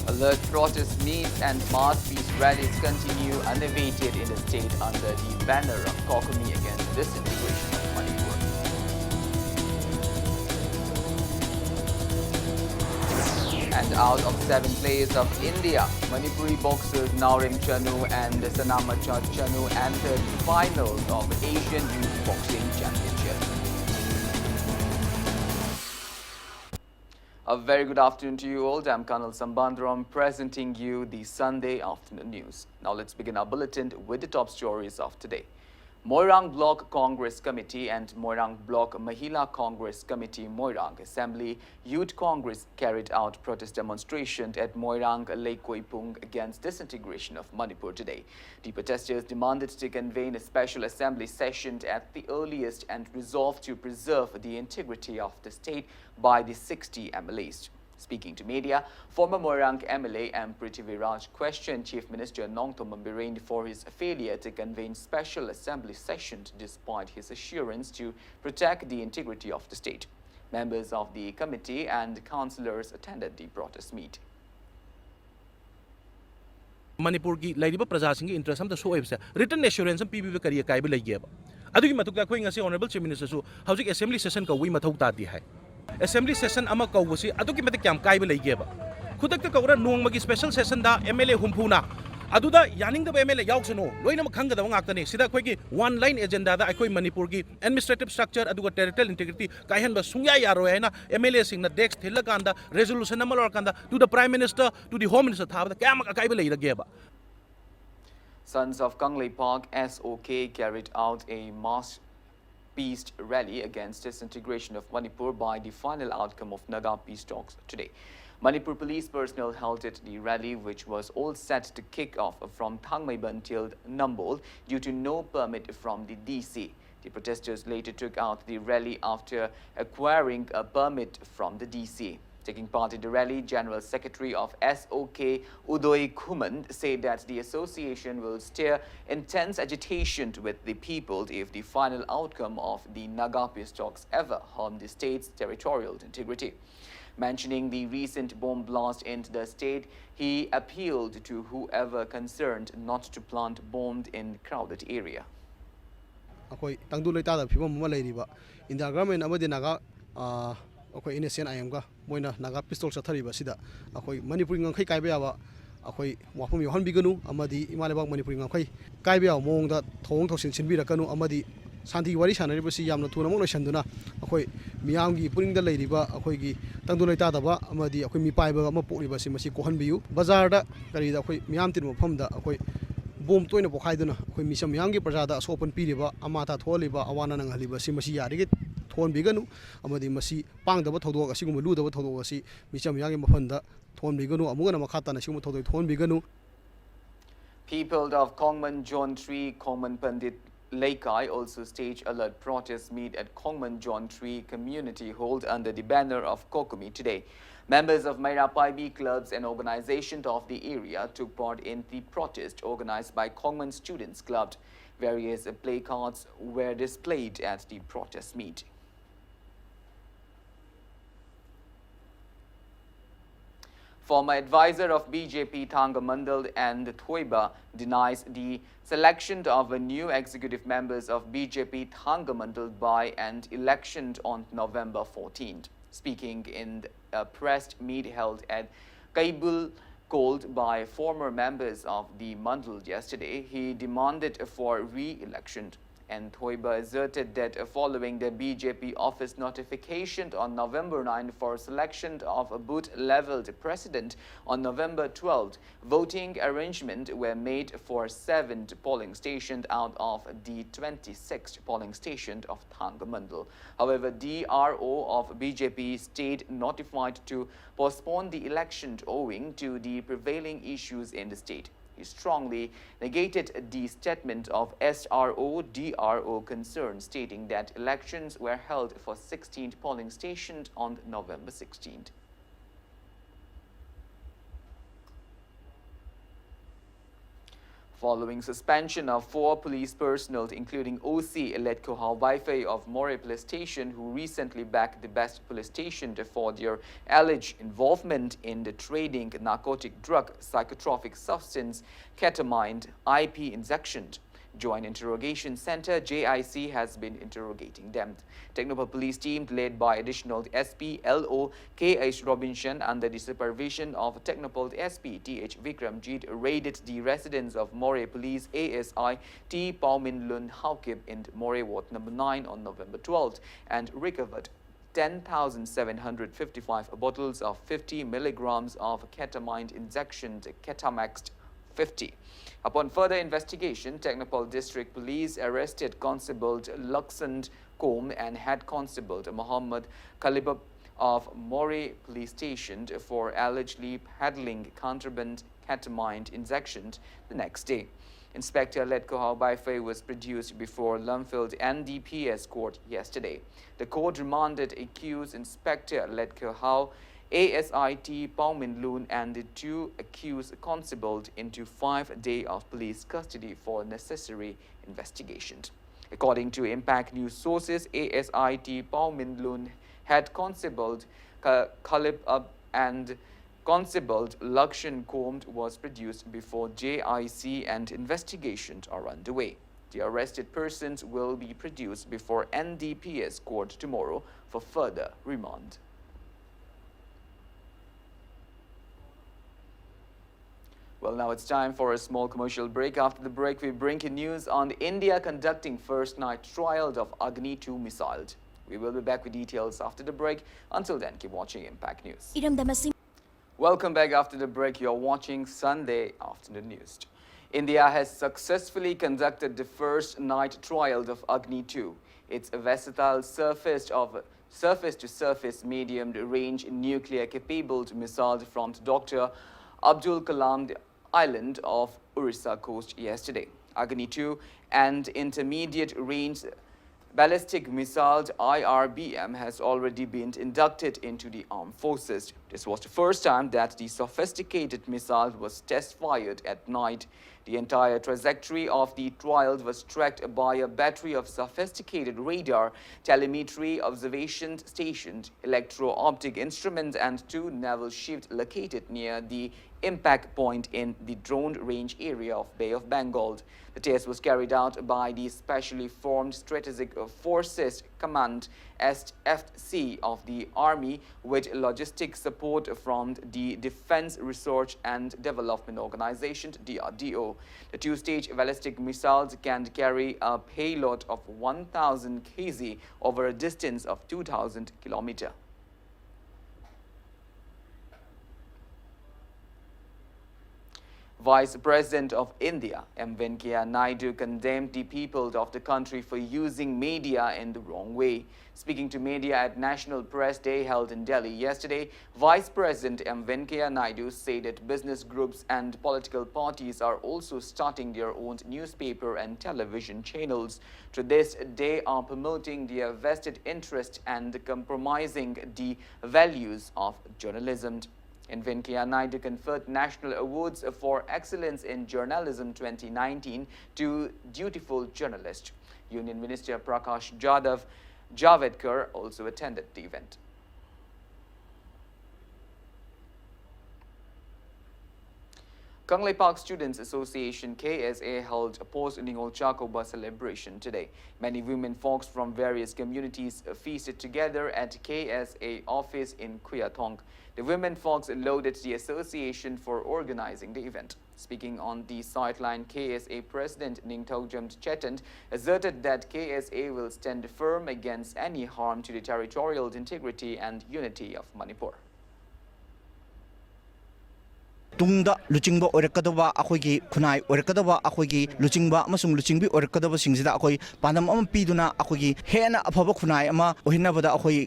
Alert protest meets and mass peace rallies continue unabated in the state under the banner of Kokumi against disintegration of Manipur. And out of 7 players of India, Manipuri boxers Naurim Chanu and Sanamacha Chanu entered the finals of Asian Youth Boxing Championship. A very good afternoon to you all. I'm Colonel Sambandram presenting you the Sunday afternoon news. Now let's begin our bulletin with the top stories of today. Moirang Block Congress Committee and Moirang Block Mahila Congress Committee Moirang Assembly Youth Congress carried out protest demonstration at Moirang Leikoipung against disintegration of Manipur today. The protesters demanded to convene a special assembly session at the earliest and resolved to preserve the integrity of the state by the 60 MLAs. Speaking to media, former Moirang MLA M. Prithviraj questioned Chief Minister Nongthom Birane for his failure to convene special assembly sessions despite his assurance to protect the integrity of the state. Members of the committee and councillors attended the protest meet. Manipur ki lairiba praja sing interest am ta so websa written assurance am pbb kariya kai ba laiye ba adugi matukta khoi ngasi honorable chief minister su hauzik assembly session ka wi mathau ta ti hai assembly session ama kawsi adugi matik kyam kai ba laiye ba khudak ta kawra nong magi special session da mla humphuna aduda yaning da mla yauksano loina ma khanga da ngak tani sida khoi ki one line agenda da akhoi manipur ki administrative structure aduga territorial integrity kai han ba sungya yaro haina mla sing na desk thilla kanda resolution ama lor kanda to the prime minister to the home minister thaba da kyam kai ba lairage ba. Sons of Kanglei Park SOK carried out a mass peace rally against disintegration of Manipur by the final outcome of Naga peace talks today. Manipur police personnel halted the rally, which was all set to kick off from Thangmaiban till Nambol due to no permit from the DC. The protesters later took out the rally after acquiring a permit from the DC. Taking part in the rally, General Secretary of SOK Udoy Kuman said that the association will steer intense agitation with the people if the final outcome of the Naga peace talks ever harm the state's territorial integrity. Mentioning the recent bomb blast into the state, he appealed to whoever concerned not to plant bombs in crowded area. Okay, tangdu lay tada phibam ma leiriba India government amadi naga okay innocent ayamga moina naga pistol chathariba sida akoi manipuri ngai kai ba yawa akoi wafum yohan biganu amadi imalebak manipuri ngai kai ba yaw mongda thong thosin sinbira kanu amadi santi wari sanariba si yamna thuna mo loisanduna akoi miyamgi puringda leiriba akoi gi tangdu lay tada ba amadi akoi mi paiba ama pokriba si masi kohan biu bazar da kari da akoi miyam tin mafam da akoi bom toina pokhaiduna akoi misam miyamgi prajada asopan piriba amata tholiba awana nanghaliba si masi yarige thon biganu amadi masi pangdaba thodok asigum ludaba thodok asi micham yangi mafanda thon biganu amugana makhata na sigum thodok thon biganu. People of Kongman John Tree, Kongman Pandit Laikai also staged alert protest meet at Kongman John Tree Community Hall under the banner of Kokumi today. Members of Mairapai B clubs and organizations of the area took part in the protest organized by Kongman Students Club. Various placards were displayed at the protest meet. Former advisor of BJP Thangamandal and Thoiba denies the selection of a new executive members of BJP Thangamandal by an election on November 14th. Speaking in a press meet held at Kaibul, called by former members of the Mandal yesterday, he demanded for re-election. And Thoiba asserted that following the BJP office notification on November 9 for selection of a booth-leveled president on November 12, voting arrangements were made for 7 polling stations out of the 26th polling station of Thangamandal. However, DRO of BJP stayed notified to postpone the election owing to the prevailing issues in the state. He strongly negated the statement of SRO-DRO concern, stating that elections were held for 16th polling stations on November 16th. Following suspension of 4 police personnel, including OC Eletko Hawaife of More Police Station, who recently backed the best police station for their alleged involvement in the trading narcotic drug psychotropic substance ketamine IP injection. Joint Interrogation Center JIC has been interrogating them. Technopol Police team led by additional SP LO KH Robinson under the supervision of Technopol SP TH Vikramjit raided the residence of More Police ASI T Paumin Lun Haukip in More Ward number 9 on November 12th and recovered 10,755 bottles of 50 milligrams of ketamine injection Ketamax 50. Upon further investigation, Technopol District Police arrested Constable Luxand Kom and Head Constable Muhammad Kalibab of More Police Station for allegedly peddling contraband ketamine injections the next day. Inspector Letko Hawaife was produced before Lumfield NDPS court yesterday. The court remanded accused Inspector Letko Hau, ASIT Paumin Loon and the 2 accused constables into 5 days of police custody for necessary investigation. According to Impact News sources, ASIT Paumin Loon Head Constable Khalib Ab and Constable Lakshan Komd was produced before JIC and investigations are underway. The arrested persons will be produced before NDPS court tomorrow for further remand. Well, now it's time for a small commercial break. After the break, we bring you news on India conducting first night trial of Agni 2 missile. We will be back with details after the break. Until then, keep watching Impact News. Welcome back after the break. You're watching Sunday Afternoon News. India has successfully conducted the first night trial of Agni 2. It's a versatile surface-to-surface medium-range nuclear-capable missile from Dr. Abdul Kalam Island of Orissa coast yesterday. Agni 2 and intermediate-range ballistic missile IRBM has already been inducted into the armed forces. This was the first time that the sophisticated missile was test-fired at night. The entire trajectory of the trial was tracked by a battery of sophisticated radar, telemetry observation stations, electro-optic instruments, and 2 naval ships located near the impact point in the drone range area of Bay of Bengal. The test was carried out by the specially formed Strategic Forces Command SFC of the Army with logistic support from the Defense Research and Development Organization DRDO. The 2-stage ballistic missiles can carry a payload of 1,000 kg over a distance of 2,000 kilometers. Vice President of India, M. Venkaiah Naidu, condemned the people of the country for using media in the wrong way. Speaking to media at National Press Day held in Delhi yesterday, Vice President M. Venkaiah Naidu said that business groups and political parties are also starting their own newspaper and television channels. Through this, they are promoting their vested interest and compromising the values of journalism. In Venkaiah Naidu conferred National Awards for Excellence in Journalism 2019 to dutiful journalists. Union Minister Prakash Javadkar also attended the event. Kanglei Park Students Association KSA held a post-Ningol Chakoba celebration today. Many women folks from various communities feasted together at KSA office in Kuyatong. The women folks lauded the association for organizing the event. Speaking on the sideline, KSA President Ningthogjam Chetan asserted that KSA will stand firm against any harm to the territorial integrity and unity of Manipur. Tungda luchingba orakadaba akoigi khunai orakadaba akoigi luchingba amasung luchingbi orakadaba singsida akoi panam am piduna akoigi hena afaba khunai ama ohinabada akoi